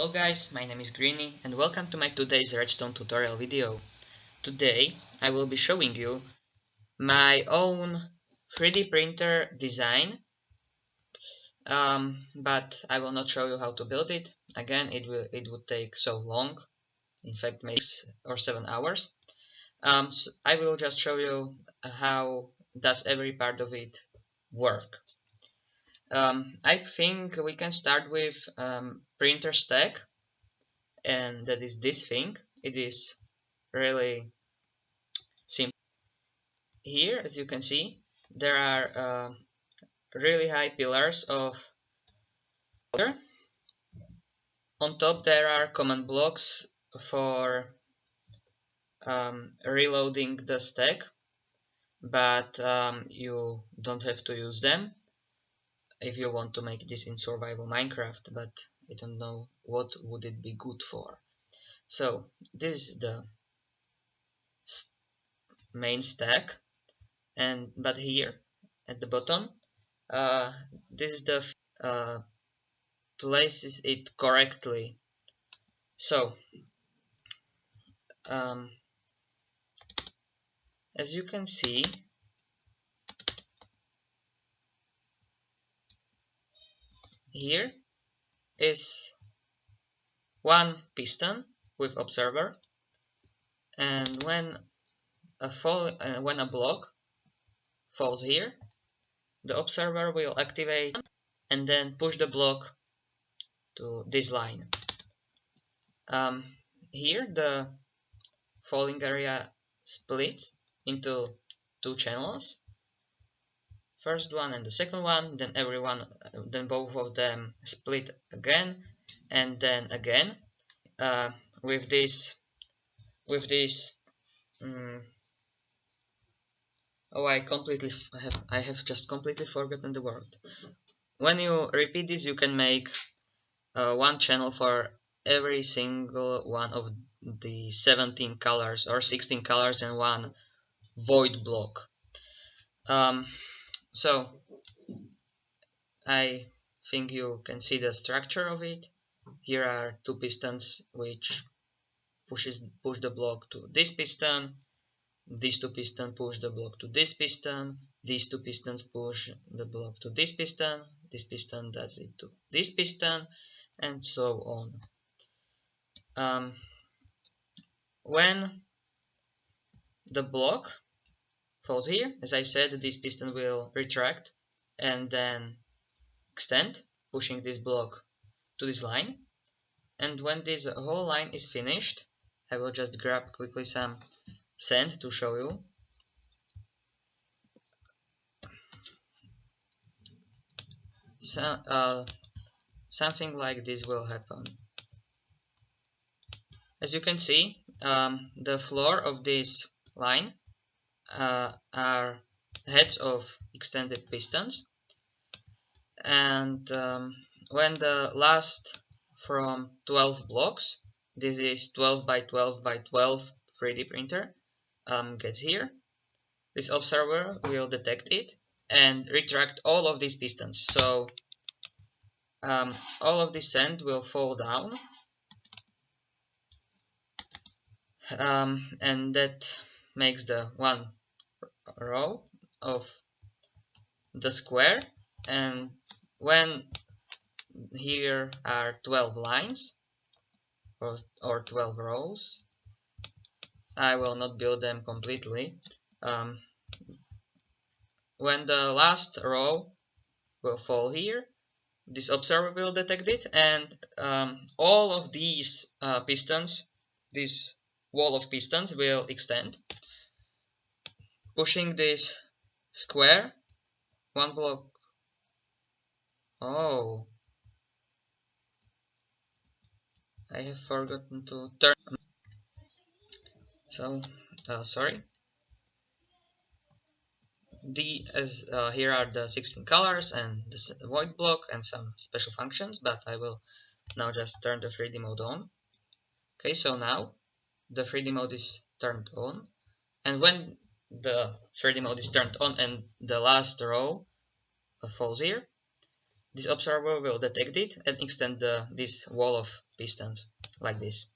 Hello guys, my name is Greeny and welcome to my today's Redstone tutorial video. Today I will be showing you my own 3D printer design, but I will not show you how to build it. Again, it would take so long, in fact maybe 6 or 7 hours. So I will just show you how does every part of it work. I think we can start with printer stack, and that is this thing. It is really simple. Here, as you can see, there are really high pillars of water. On top there are command blocks for reloading the stack, but you don't have to use them if you want to make this in survival Minecraft, but I don't know what would it be good for. So this is the main stack, but here at the bottom, this is the places it correctly. So as you can see, here is one piston with observer, and when a block falls here, the observer will activate and then push the block to this line. Here the falling area splits into two channels, first one and the second one, then both of them split again, and then again, with this oh, I have just completely forgotten the word. When you repeat this, you can make one channel for every single one of the 17 colors or 16 colors and one void block. So I think you can see the structure of it. Here are two pistons which push the block to this piston. These two pistons push the block to this piston. These two pistons push the block to this piston. This piston does it to this piston, and so on. When the block falls here, as I said, this piston will retract and then extend, pushing this block to this line. And when this whole line is finished, I will just grab quickly some sand to show you. So, something like this will happen. As you can see, the floor of this line are heads of extended pistons, and when the last from 12 blocks, this is 12 by 12 by 12 3D printer, gets here, this observer will detect it and retract all of these pistons. So all of this sand will fall down, and that makes the one row of the square. And when here are 12 lines or 12 rows, I will not build them completely. When the last row will fall here, this observer will detect it, and all of these pistons, this wall of pistons, will extend, pushing this square one block. Oh, I have forgotten to turn. So sorry. Here are the 16 colors and the void block and some special functions, but I will now just turn the 3D mode on. Okay, so now the 3D mode is turned on, and when the 3D mode is turned on and the last row falls here, this observer will detect it and extend this wall of pistons like this.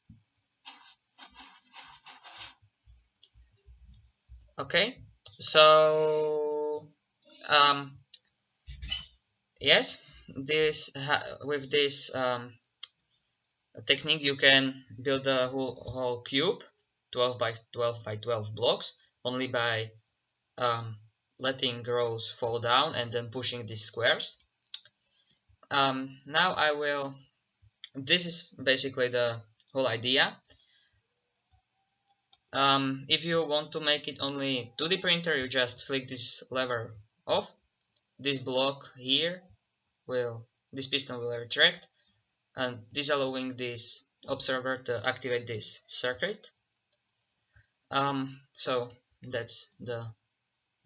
Okay, so yes, with this technique you can build a whole cube, 12 by 12 by 12 blocks, only by letting rows fall down and then pushing these squares. Now I will. This is basically the whole idea. If you want to make it only 2D printer, you just flick this lever off. This block here this piston will retract, and this allowing this observer to activate this circuit. So that's the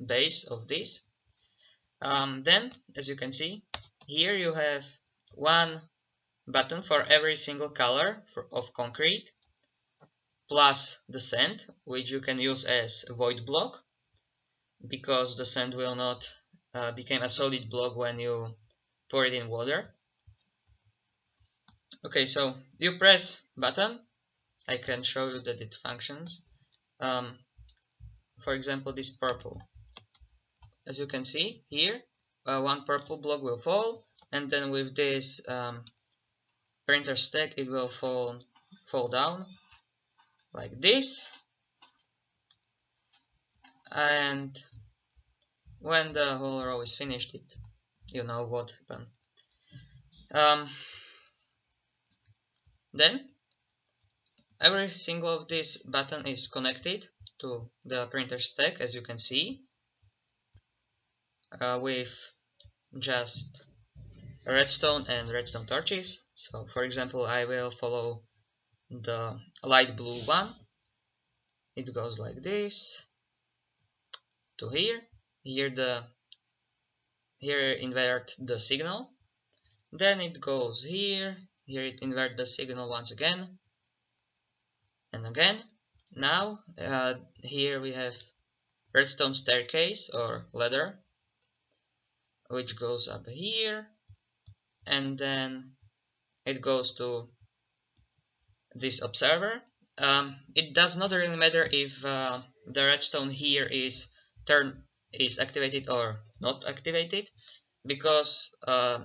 base of this. Then, as you can see, here you have one button for every single color of concrete, plus the sand, which you can use as void block, because the sand will not become a solid block when you pour it in water. Okay, so you press button. I can show you that it functions. For example, this purple. As you can see here, one purple block will fall, and then with this printer stack, it will fall down like this. And when the whole row is finished, you know what happened. Then every single of this button is connected to the printer stack, as you can see, with just redstone and redstone torches. So for example, I will follow the light blue one. It goes like this to here. Here invert the signal. Then it goes here. Here it invert the signal once again and again. Now here we have redstone staircase or ladder, which goes up here, and then it goes to this observer. It does not really matter if the redstone here is activated or not activated, because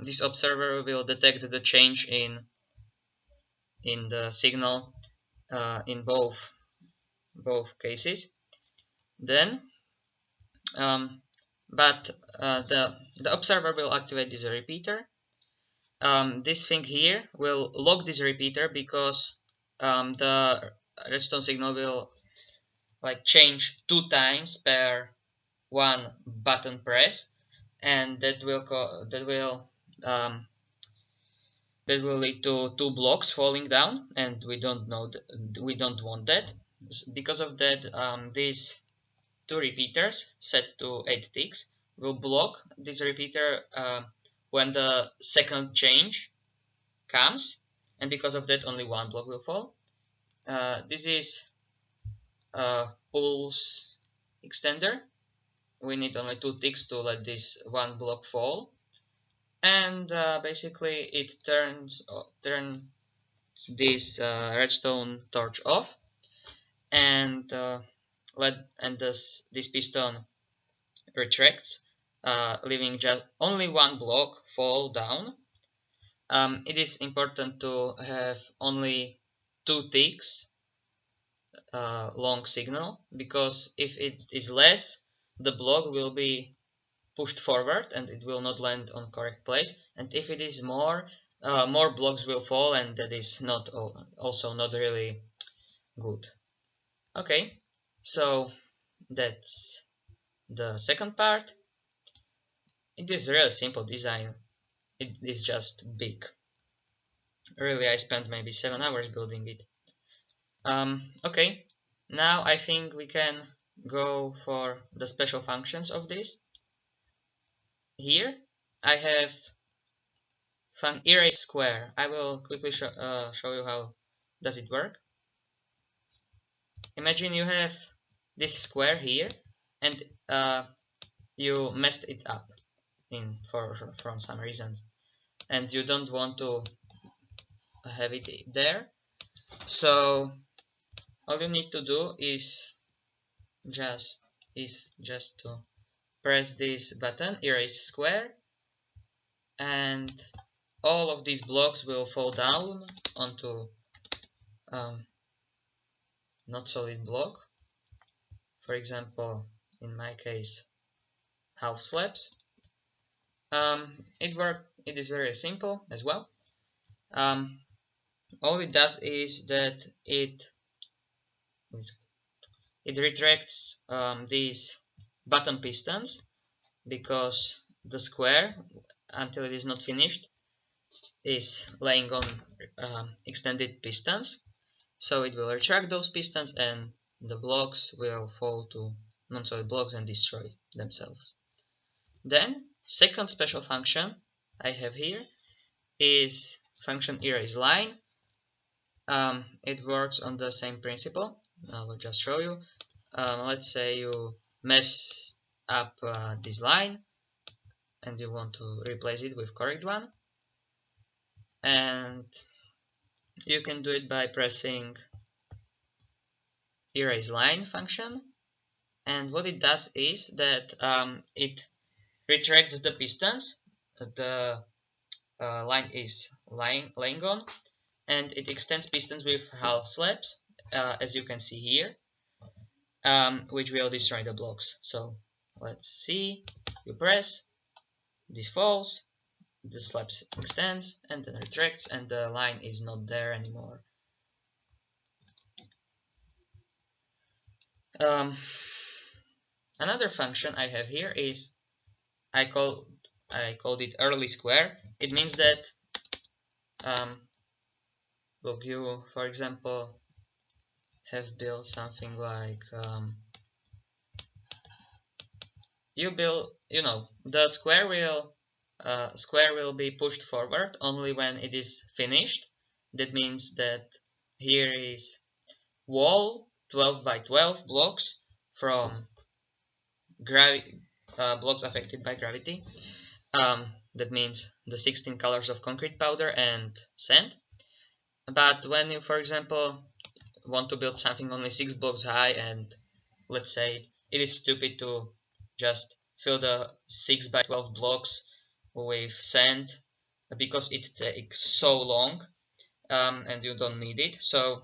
this observer will detect the change in the signal in both cases. Then but the observer will activate this repeater. This thing here will lock this repeater, because the redstone signal will like change 2 times per one button press, and that will lead to 2 blocks falling down, and we don't want that. Because of that, these 2 repeaters set to 8 ticks will block this repeater when the second change comes, and because of that only 1 block will fall. This is a pulse extender. We need only 2 ticks to let this 1 block fall, and basically it turns this redstone torch off, and this piston retracts, leaving just only 1 block fall down. It is important to have only 2 ticks long signal, because if it is less, the block will be pushed forward and it will not land on correct place, and if it is more, more blocks will fall, and that is also not really good. Okay, so that's the second part. It is really simple design. It is just big. Really, I spent maybe 7 hours building it. Okay, now I think we can go for the special functions of this. Here I have erase square. I will quickly show you how does it work. Imagine you have this square here, and you messed it up from some reasons. and you don't want to have it there. So all you need to do just just to press this button, erase square, and all of these blocks will fall down onto um, not solid block. For example, in my case, half slabs. It is very simple as well. Um, all it does is that it retracts these bottom pistons, because the square, until it is not finished, is laying on extended pistons. So it will retract those pistons and the blocks will fall to non-solid blocks and destroy themselves. Then, second special function I have here is function erase line. It works on the same principle. I will just show you. Let's say you mess up this line and you want to replace it with correct one, and you can do it by pressing erase line function. And what it does is that it retracts the pistons the line is laying on, and it extends pistons with half slabs, as you can see here, which will destroy the blocks. So let's see, you press, this falls, the slabs extends and then retracts, and the line is not there anymore. Another function I have here is I called it early square. It means that look, you for example have built something like the square will be pushed forward only when it is finished. That means that here is wall 12 by 12 blocks from blocks affected by gravity. That means the 16 colors of concrete powder and sand. But when you, for example, want to build something only 6 blocks high, and let's say it is stupid to just fill the 6 by 12 blocks with sand because it takes so long, and you don't need it. So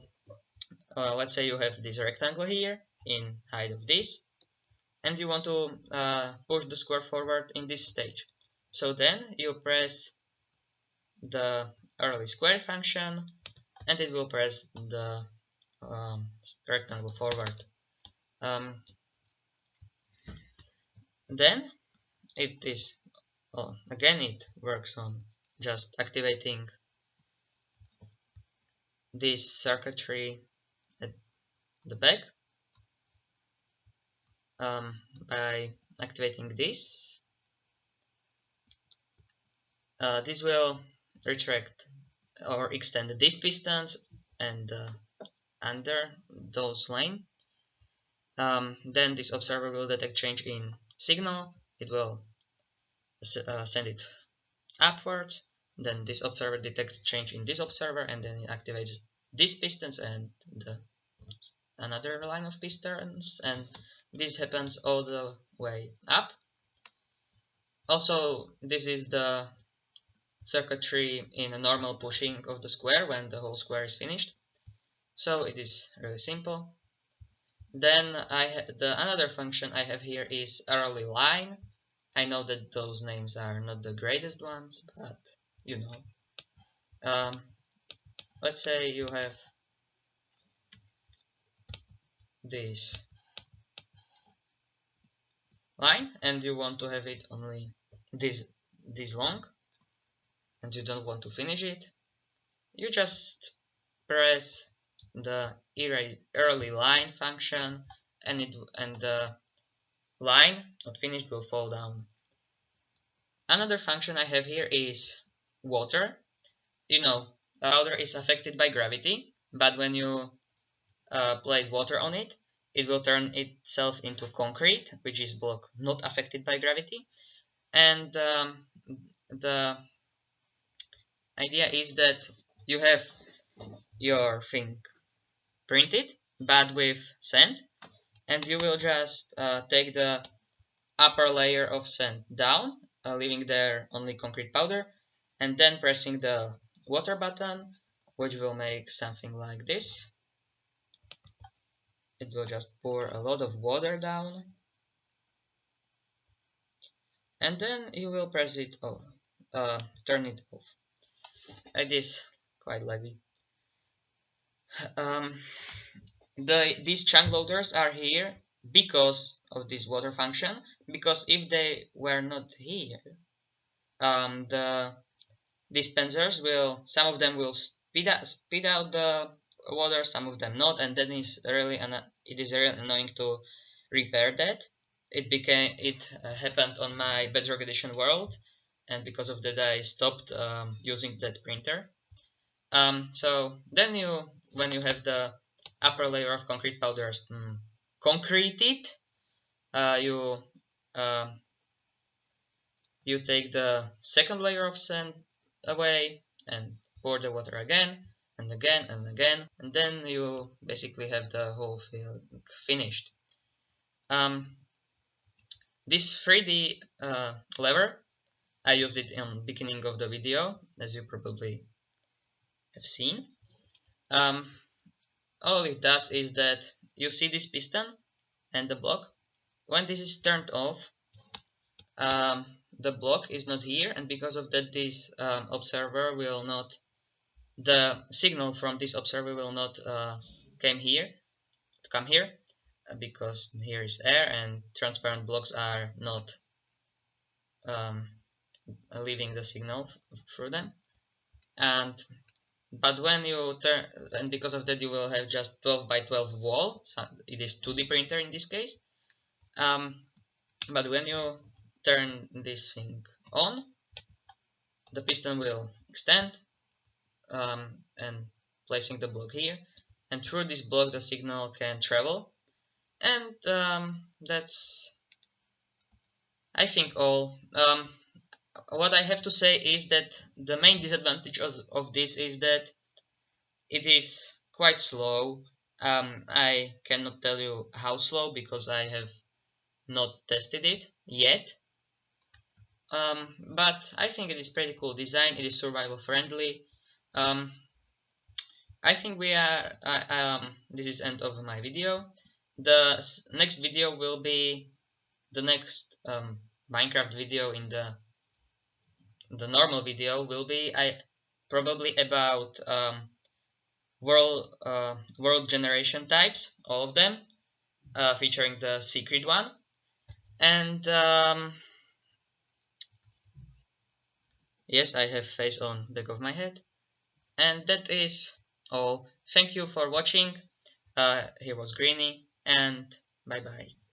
let's say you have this rectangle here in height of this, and you want to push the square forward in this stage. So then you press the early square function and it will press the rectangle forward. Then it is again it works on just activating this circuitry at the back by activating this. This will retract or extend these pistons and under those line. Then this observer will detect change in signal. It will send it upwards. Then this observer detects change in this observer, and then it activates these pistons and another line of pistons, and this happens all the way up. Also, this is the circuitry in a normal pushing of the square when the whole square is finished. So it is really simple. Then another function I have here is early line. I know that those names are not the greatest ones, but you know. Let's say you have this line and you want to have it only this long, and you don't want to finish it. You just press the early line function, and the line not finished will fall down. Another function I have here is water. Powder is affected by gravity, but when you place water on it, it will turn itself into concrete, which is block not affected by gravity. And the idea is that you have your thing printed, but with sand, and you will just take the upper layer of sand down, leaving there only concrete powder, and then pressing the water button, which will make something like this. It will just pour a lot of water down, and then you will press it off, turn it off. It is quite laggy. Um, these chunk loaders are here because of this water function, because if they were not here, the dispensers will, some of them will speed out the water, some of them not, and then it is really annoying to repair that. It happened on my Bedrock Edition world, and because of that I stopped using that printer. So then when you have the upper layer of concrete powders concreted, you um, you take the second layer of sand away and pour the water again and again and again, and then you basically have the whole thing finished. This 3D lever, I used it in the beginning of the video, as you probably have seen. All it does is that you see this piston and the block. When this is turned off, the block is not here, and because of that this observer will not, the signal from this observer will not come here, because here is air and transparent blocks are not um, leaving the signal through them. And but when you turn, and because of that you will have just 12 by 12 wall, so it is 2D printer in this case. But when you turn this thing on, the piston will extend, and placing the block here, and through this block the signal can travel. And that's, I think, all. What I have to say is that the main disadvantage of this is that it is quite slow. I cannot tell you how slow because I have not tested it yet. But I think it is pretty cool design. It is survival friendly. Um, I think we are. This is end of my video. The next video will be the next Minecraft video. In the normal video will be probably about world generation types, all of them, featuring the secret one. And yes, I have face on back of my head. And that is all. Thank you for watching. Here was Greeny, and bye bye.